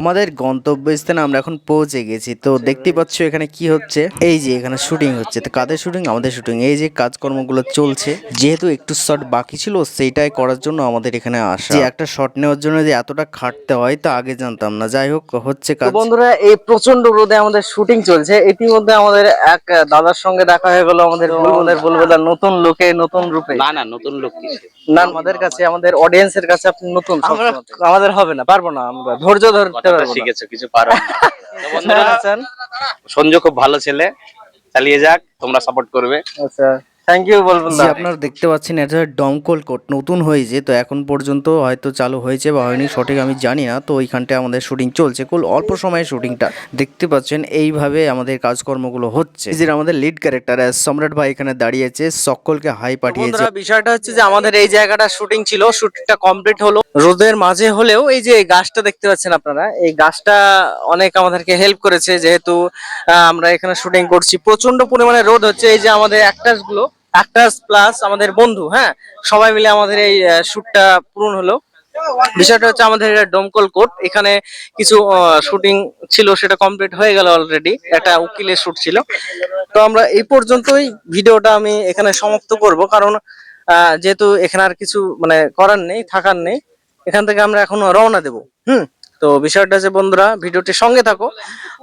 আমাদের গন্তব্যস্থানে আমরা এখন পৌঁছে গেছি। তো দেখতে পাচ্ছ এখানে কি হচ্ছে, এই যে এখানে শুটিং হচ্ছে। তো কাদের শুটিং? আমাদের শুটিং। এই যে কাজকর্মগুলো চলছে, যেহেতু একটু শট বাকি ছিল সেইটাই করার জন্য আমাদের এখানে আসা। যে একটা শট নেওয়ার জন্য যে এতটা খাটতে হয় তা আগে জানতাম না। যাই হোক, হচ্ছে তো কাজ। বন্ধুরা, এই প্রচন্ড রোদে আমাদের শুটিং চলছে। ইতিমধ্যে আমাদের এক দাদার সঙ্গে দেখা হয়ে গেল। আমাদের বুলবুলের নতুন লুকে, নতুন রূপে। না না, নতুন লোক কিসে? না, আমাদের কাছে, আমাদের অডিয়েন্সের কাছে আপনি নতুন। আমরা আমাদের হবে না, পারবো না, আমরা ধৈর্য ধরতে কথাটা পারবো না। শিখেছো, কিছু পারো না। তো বন্ধুরা, আচ্ছা সঞ্জু খুব ভালো ছেলে, চালিয়ে যাক, তোমরা সাপোর্ট করবে। আচ্ছা, থ্যাংক ইউ বলবুল জি দা। আপনারা দেখতে পাচ্ছেন এটা দমকল কোট নতুন হয়েছে, তো এখন পর্যন্ত হয়তো চালু হয়েছে বা হয়নি সঠিক আমি জানি না। তো ওইখানটা আমাদের শুটিং চলছে, খুব অল্প সময়ের শুটিংটা। দেখতে পাচ্ছেন এইভাবে আমাদের কাজকর্মগুলো হচ্ছে। এই যে আমাদের লিড ক্যারেক্টার সম্রাট ভাই এখানে দাঁড়িয়েছে, সকলকে হাই পাঠিয়েছে। বন্ধুরা, বিষয়টা হচ্ছে যে আমাদের এই জায়গাটা শুটিং ছিল, শুটিংটা কমপ্লিট হলো রোদের মাঝে হলেও। এই যে এই গাছটা দেখতে পাচ্ছেন আপনারা, এই গাছটা অনেক আমাদেরকে হেল্প করেছে। যেহেতু আমরা এখানে শুটিং করছি, প্রচন্ড পরিমাণে রোদ হচ্ছে। এই যে আমাদের অ্যাক্টার্স গুলো, অ্যাক্টার্স প্লাস আমাদের বন্ধু, হ্যাঁ, সবাই মিলে আমাদের এই শুটটা পূরণ হলো। বিষয়টা হচ্ছে আমাদের এটা ডোমকল কোর্ট, এখানে কিছু শুটিং ছিল, সেটা কমপ্লিট হয়ে গেল অলরেডি। একটা উকিলের শুট ছিল। তো আমরা এই পর্যন্তই ভিডিওটা আমি এখানে সমাপ্ত করব, কারণ যেহেতু এখানে আর কিছু মানে করার নেই, থাকার নেই। এখান থেকে আমরা এখন রওনা দেব। তো বিষয়টা হচ্ছে বন্ধুরা, ভিডিওটি সঙ্গে থাকো।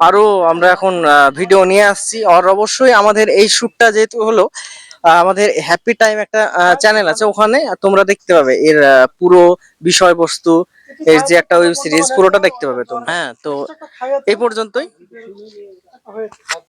আরো আমরা এখন ভিডিও নিয়ে আসছি। আর অবশ্যই আমাদের এই শুটটা যেহেতু হলো, আমাদের হ্যাপি টাইম একটা চ্যানেল আছে, ওখানে তোমরা দেখতে পাবে এর পুরো বিষয়বস্তু। এর যে একটা ওয়েব সিরিজ পুরোটা দেখতে পাবে তোমরা। হ্যাঁ, তো এই পর্যন্তই।